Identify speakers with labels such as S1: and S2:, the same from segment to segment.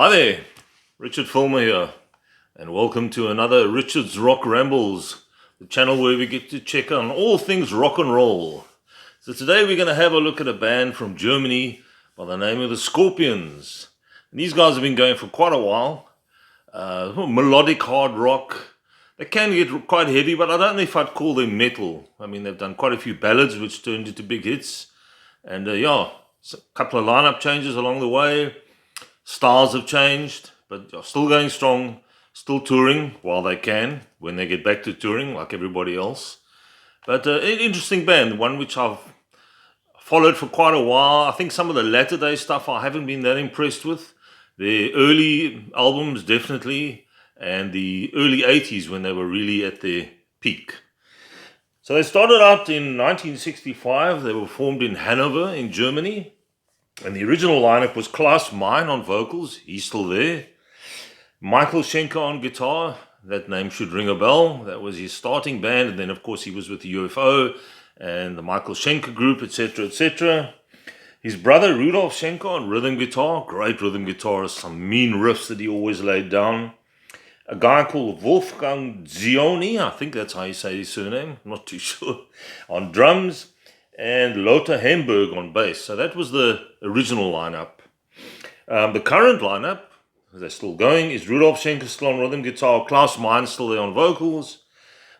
S1: Hi there, Richard Fulmer here, and welcome to another Richard's Rock Rambles, the channel where we get to check on all things rock and roll. So today we're going to have a look at a band from Germany by the name of the Scorpions. And these guys have been going for quite a while. Melodic hard rock. They can get quite heavy, but I don't know if I'd call them metal. I mean, they've done quite a few ballads which turned into big hits. And a couple of lineup changes along the way. Styles have changed, but are still going strong, still touring while they can, when they get back to touring like everybody else. But an interesting band, one which I've followed for quite a while. I think some of the latter day stuff I haven't been that impressed with. The early albums, definitely, and the early 80s when they were really at their peak. So they started out in 1965. They were formed in Hanover in Germany. And the original lineup was Klaus Meine on vocals, he's still there. Michael Schenker on guitar, that name should ring a bell. That was his starting band, and then of course he was with the UFO and the Michael Schenker group, etc., etc. His brother Rudolf Schenker on rhythm guitar, great rhythm guitarist, some mean riffs that he always laid down. A guy called Wolfgang Zioni, I think that's how you say his surname, I'm not too sure, on drums. And Lothar Hamburg on bass. So that was the original lineup. The current lineup, they're still going, is Rudolf Schenker still on rhythm guitar, Klaus Meine still there on vocals,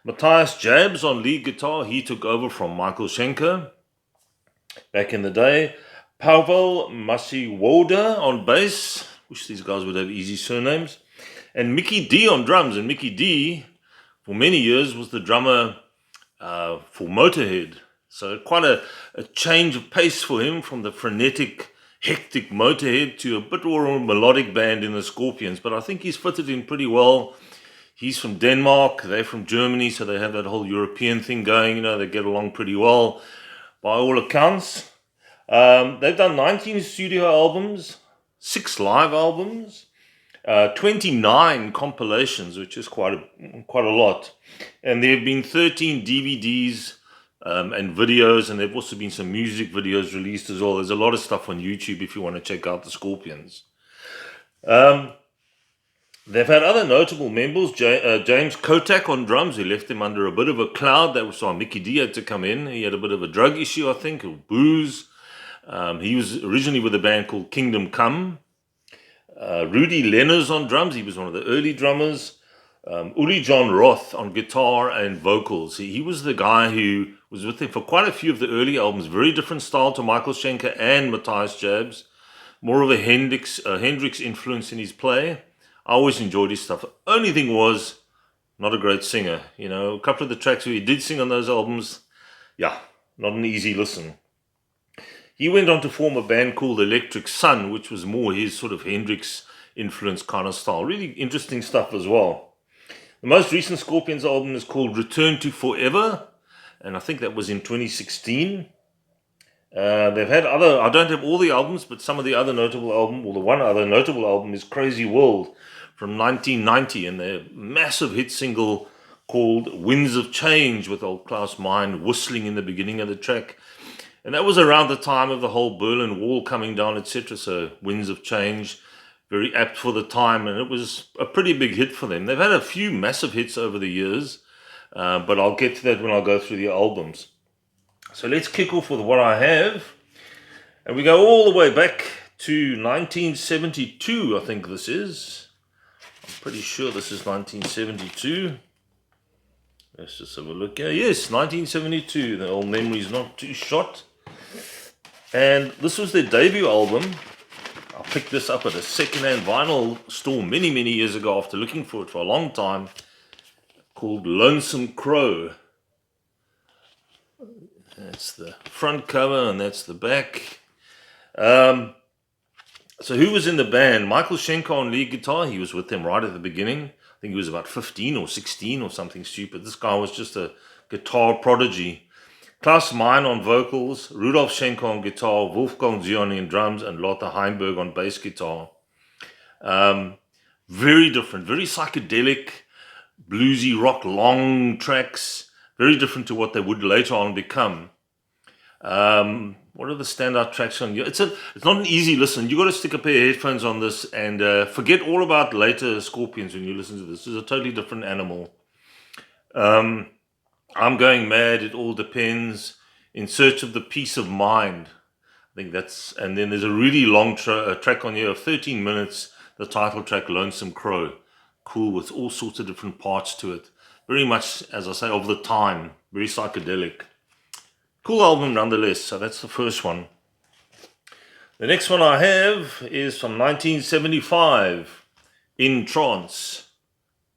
S1: Matthias Jabs on lead guitar, he took over from Michael Schenker back in the day, Pavel Masiwoda on bass, wish these guys would have easy surnames, and Mickey D on drums. And Mickey D, for many years, was the drummer for Motorhead. So quite a change of pace for him from the frenetic, hectic Motorhead to a bit more of a melodic band in the Scorpions. But I think he's fitted in pretty well. He's from Denmark, they're from Germany, so they have that whole European thing going. They get along pretty well by all accounts. They've done 19 studio albums, 6 live albums, 29 compilations, which is quite a lot. And there have been 13 DVDs and videos, and there have also been some music videos released as well. There's a lot of stuff on YouTube if you want to check out the Scorpions. They've had other notable members. James Kotak on drums, who left them under a bit of a cloud. That was why Mickey D had to come in. He had a bit of a drug issue, I think, or booze. He was originally with a band called Kingdom Come. Rudy Lenners on drums, he was one of the early drummers. Uli John Roth on guitar and vocals. He was the guy who was with them for quite a few of the early albums. Very different style to Michael Schenker and Matthias Jabs. More of a Hendrix influence in his play. I always enjoyed his stuff. Only thing was, not a great singer. A couple of the tracks where he did sing on those albums, not an easy listen. He went on to form a band called Electric Sun, which was more his sort of Hendrix influence kind of style. Really interesting stuff as well. The most recent Scorpions album is called Return to Forever, and I think that was in 2016. They've had I don't have all the albums, but some of the other notable album, or the one other notable album is Crazy World from 1990, and their massive hit single called Winds of Change with old Klaus Meine whistling in the beginning of the track. And that was around the time of the whole Berlin Wall coming down, etc. So Winds of Change, very apt for the time, and it was a pretty big hit for them. They've had a few massive hits over the years, but I'll get to that when I go through the albums. So let's kick off with what I have, and we go all the way back to 1972, I think this is. I'm pretty sure this is 1972. Let's just have a look here. Yes, 1972. The old memory's not too shot. And this was their debut album. I picked this up at a second-hand vinyl store many, many years ago after looking for it for a long time, called Lonesome Crow. That's the front cover and that's the back. So who was in the band? Michael Schenker on lead guitar. He was with them right at the beginning. I think he was about 15 or 16 or something stupid. This guy was just a guitar prodigy. Klaus Meine on vocals, Rudolf Schenker on guitar, Wolfgang Zioni on drums, and Lothar Hamburg on bass guitar. Very different, very psychedelic, bluesy rock, long tracks. Very different to what they would later on become. What are the standout tracks on you? It's not an easy listen. You got to stick a pair of headphones on this and forget all about later Scorpions when you listen to this. This is a totally different animal. I'm going mad. It all depends. In search of the peace of mind. I think that's, and then there's a really long track on here of 13 minutes. The title track, Lonesome Crow. Cool, with all sorts of different parts to it. Very much, as I say, of the time. Very psychedelic. Cool album nonetheless. So that's the first one. The next one I have is from 1975, In Trance.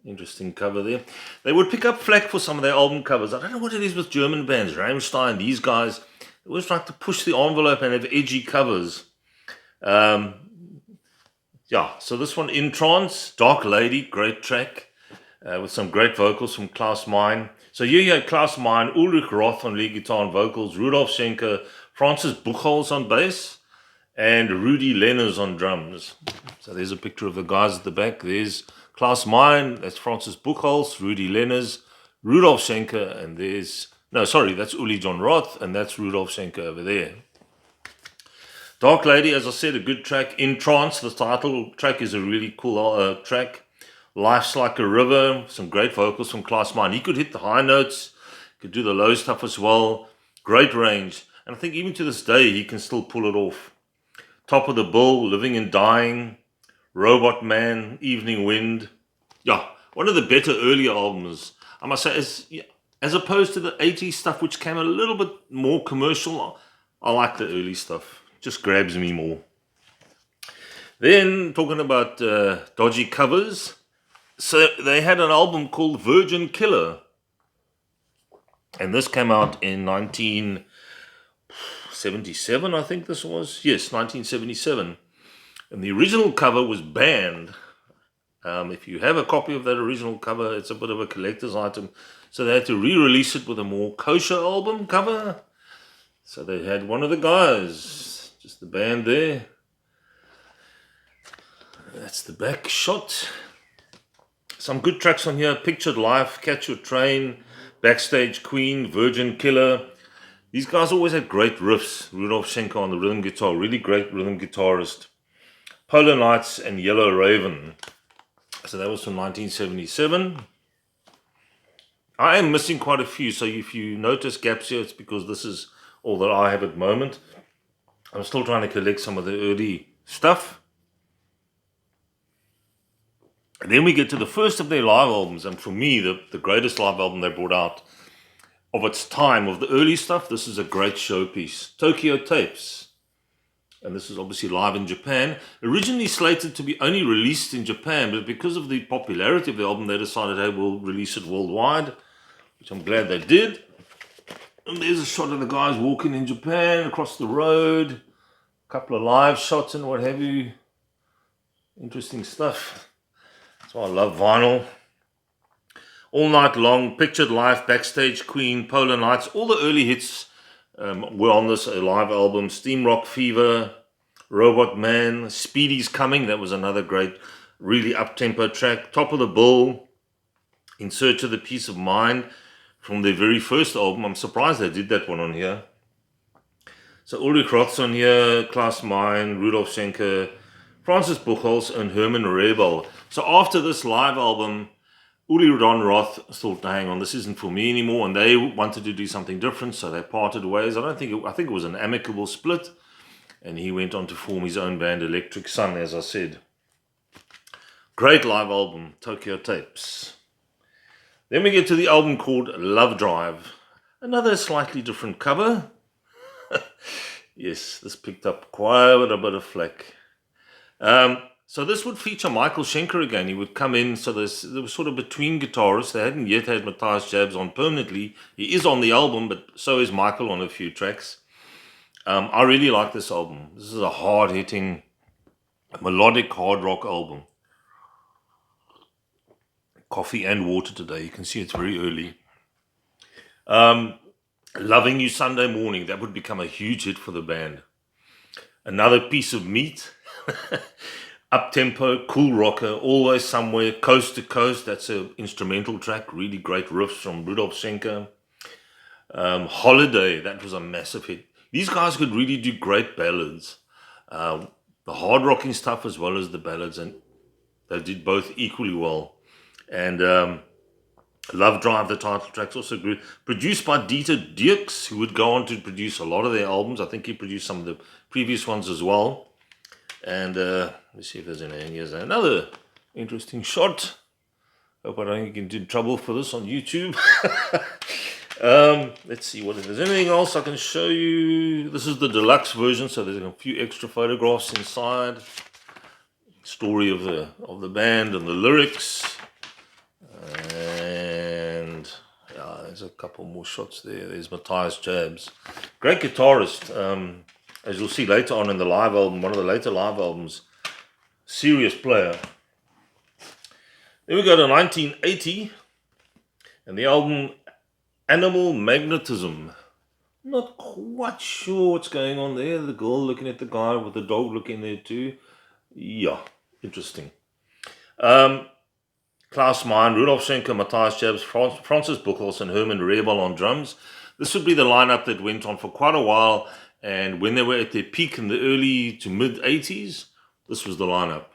S1: Interesting cover there. They would pick up flack for some of their album covers. I don't know what it is with German bands. Rammstein, these guys, they always like to push the envelope and have edgy covers. Yeah, so this one, In Trance, Dark Lady, great track, with some great vocals from Klaus Meine. So here you had Klaus Meine, Ulrich Roth on lead guitar and vocals, Rudolf Schenker, Francis Buchholz on bass, and Rudy Lenners on drums. So there's a picture of the guys at the back. There's Klaus Meine, that's Francis Buchholz, Rudy Lenners, Rudolf Schenker, and there's, no, sorry, that's Uli John Roth, and that's Rudolf Schenker over there. Dark Lady, as I said, a good track. In Trance, the title track is a really cool track. Life's Like a River, some great vocals from Klaus Meine. He could hit the high notes, could do the low stuff as well. Great range. And I think even to this day, he can still pull it off. Top of the Bill, Living and Dying, Robot Man, Evening Wind. Yeah, one of the better earlier albums. I must say, as opposed to the 80s stuff, which came a little bit more commercial, I like the early stuff. Just grabs me more. Then, talking about dodgy covers, so they had an album called Virgin Killer. And this came out in 1977, I think this was. Yes, 1977. And the original cover was banned. If you have a copy of that original cover, it's a bit of a collector's item. So they had to re-release it with a more kosher album cover. So they had one of the guys, just the band there. That's the back shot. Some good tracks on here. Pictured Life, Catch Your Train, Backstage Queen, Virgin Killer. These guys always had great riffs. Rudolf Schenker on the rhythm guitar, really great rhythm guitarist. Polar Nights and Yellow Raven. So that was from 1977. I am missing quite a few, so if you notice gaps here, it's because this is all that I have at the moment. I'm still trying to collect some of the early stuff. And then we get to the first of their live albums, and for me, the greatest live album they brought out of its time, of the early stuff. This is a great showpiece, Tokyo Tapes. And this is obviously live in Japan. Originally slated to be only released in Japan, but because of the popularity of the album, they decided, hey, we'll release it worldwide, which I'm glad they did. And there's a shot of the guys walking in Japan, across the road, a couple of live shots and what have you. Interesting stuff. That's why I love vinyl. All Night Long, Pictured Life, Backstage Queen, Polar Nights, all the early hits were on this live album. Steam Rock Fever, Robot Man, Speedy's Coming, that was another great, really up-tempo track. Top of the Bill, In Search of the Peace of Mind, from their very first album. I'm surprised they did that one on here. So Ulrich Roth's on here, Klaus Meine, Rudolf Schenker, Francis Buchholz, and Herman Rebel. So after this live album, Uli John Roth thought, hang on, this isn't for me anymore, and they wanted to do something different, so they parted ways. I think it was an amicable split, and he went on to form his own band, Electric Sun, as I said. Great live album, Tokyo Tapes. Then we get to the album called Love Drive. Another slightly different cover. Yes, this picked up quite a bit of flack. So this would feature Michael Schenker again. He would come in, so there was sort of between guitarists. They hadn't yet had Matthias Jabs on permanently. He is on the album, but so is Michael on a few tracks. I really like this album. This is a hard-hitting, melodic hard rock album. Coffee and water today. You can see it's very early. Loving You Sunday Morning. That would become a huge hit for the band. Another Piece of Meat. Up-tempo, cool rocker, Always Somewhere, Coast to Coast. That's an instrumental track. Really great riffs from Rudolf Schenker. Holiday. That was a massive hit. These guys could really do great ballads. The hard rocking stuff as well as the ballads, and they did both equally well. And Love Drive, the title track's also great. Produced by Dieter Dierks, who would go on to produce a lot of their albums. I think he produced some of the previous ones as well. And let's see if there's anything. Here's another interesting shot. Hope I don't get into trouble for this on YouTube. Let's see if there's anything else I can show you. This is the deluxe version, so there's a few extra photographs inside. Story of the band and the lyrics. And yeah, there's a couple more shots there. There's Matthias Jabs, great guitarist. As you'll see later on in the live album, one of the later live albums, serious player. Then we go to 1980, and the album Animal Magnetism. Not quite sure what's going on there. The girl looking at the guy with the dog looking there too. Yeah, interesting. Klaus Mein, Rudolf Schenker, Matthias Jabs, Francis Buchholz, and Herman Rebel on drums. This would be the lineup that went on for quite a while, and when they were at their peak in the early to mid 80s, this was the lineup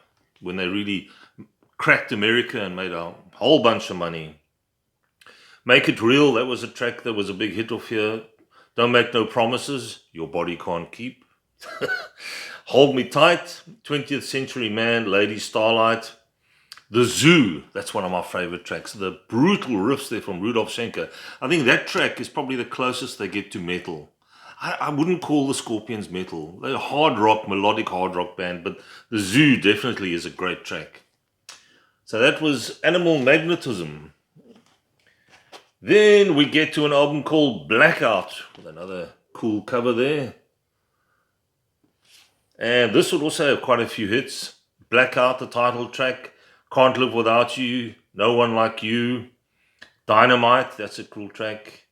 S1: when they really cracked America and made a whole bunch of money. Make It Real, that was a track that was a big hit off here. Don't Make No Promises, Your Body Can't Keep. Hold Me Tight, 20th Century Man, Lady Starlight. The Zoo, that's one of my favorite tracks. The brutal riffs there from Rudolf Schenker. I think that track is probably the closest they get to metal. I wouldn't call the Scorpions metal. They're a hard rock, melodic hard rock band, but The Zoo definitely is a great track. So that was Animal Magnetism. Then we get to an album called Blackout, with another cool cover there. And this would also have quite a few hits. Blackout, the title track. Can't Live Without You, No One Like You. Dynamite, that's a cool track.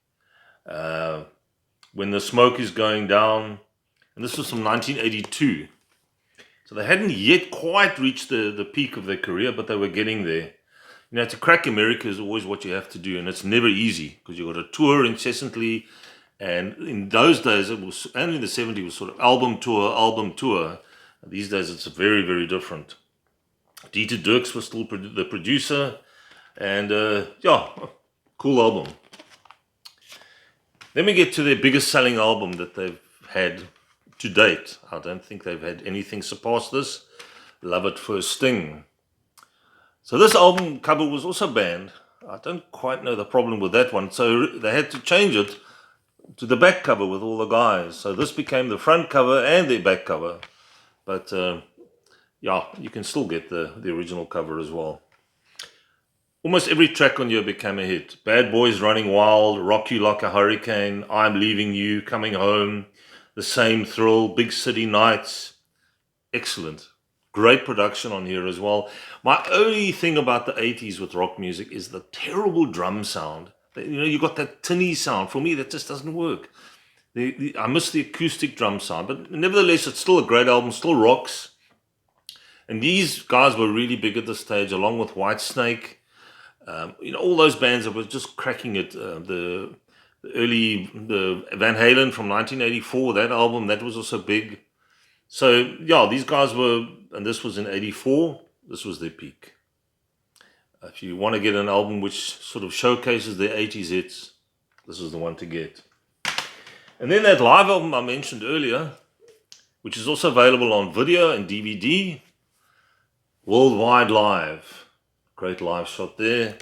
S1: When the Smoke Is Going Down. And this was from 1982. So they hadn't yet quite reached the peak of their career, but they were getting there. You know, to crack America is always what you have to do, and it's never easy because you've got to tour incessantly. And in those days, it was, and in the 70s, it was sort of album tour. These days, it's very, very different. Dieter Dierks was still the producer, and yeah, cool album. Then we get to their biggest selling album that they've had to date. I don't think they've had anything surpass this. Love at First Sting. So this album cover was also banned. I don't quite know the problem with that one. So they had to change it to the back cover with all the guys. So this became the front cover and their back cover. But yeah, you can still get the original cover as well. Almost every track on here became a hit. Bad Boys Running Wild, Rock You Like a Hurricane, I'm Leaving You, Coming Home, The Same Thrill, Big City Nights. Excellent. Great production on here as well. My only thing about the 80s with rock music is the terrible drum sound. You know, you got that tinny sound. For me, that just doesn't work. I miss the acoustic drum sound. But nevertheless, it's still a great album, still rocks. And these guys were really big at this stage, along with Whitesnake. You know, all those bands that were just cracking it. The Van Halen from 1984, that album, that was also big. So, yeah, these guys were, and this was in 84, this was their peak. If you want to get an album which sort of showcases their 80s hits, this is the one to get. And then that live album I mentioned earlier, which is also available on video and DVD, Worldwide Live. Great live shot there.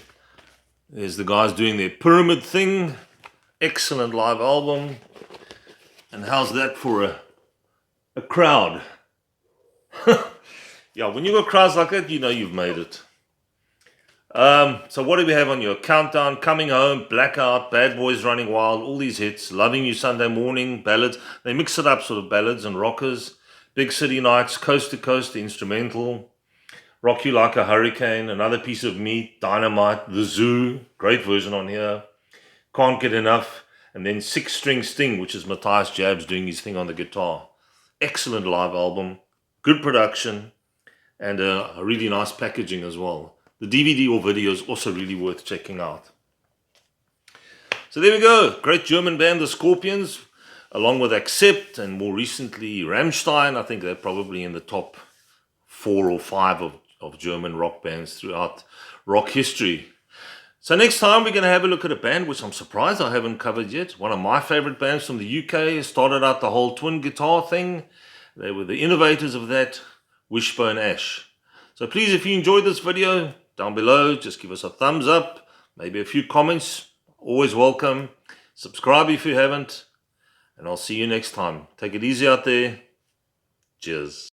S1: There's the guys doing their pyramid thing. Excellent live album. And how's that for a crowd? Yeah, when you got crowds like that, you know you've made it. So what do we have on your countdown? Coming Home, Blackout, Bad Boys Running Wild, all these hits. Loving You Sunday Morning, ballads. They mix it up, sort of ballads and rockers. Big City Nights, Coast to Coast, the instrumental. Rock You Like a Hurricane, Another Piece of Meat, Dynamite, The Zoo, great version on here. Can't Get Enough. And then Six String Sting, which is Matthias Jabs doing his thing on the guitar. Excellent live album, good production, and a really nice packaging as well. The DVD or video is also really worth checking out. So there we go. Great German band, the Scorpions. along with Accept and more recently Rammstein. I think they're probably in the top 4 or 5 of German rock bands throughout rock history. So next time we're going to have a look at a band which I'm surprised I haven't covered yet. One of my favorite bands from the UK. Started out the whole twin guitar thing. They were the innovators of that, Wishbone Ash. So please, if you enjoyed this video, down below, just give us a thumbs up, maybe a few comments. Always welcome. Subscribe if you haven't. And I'll see you next time. Take it easy out there. Cheers.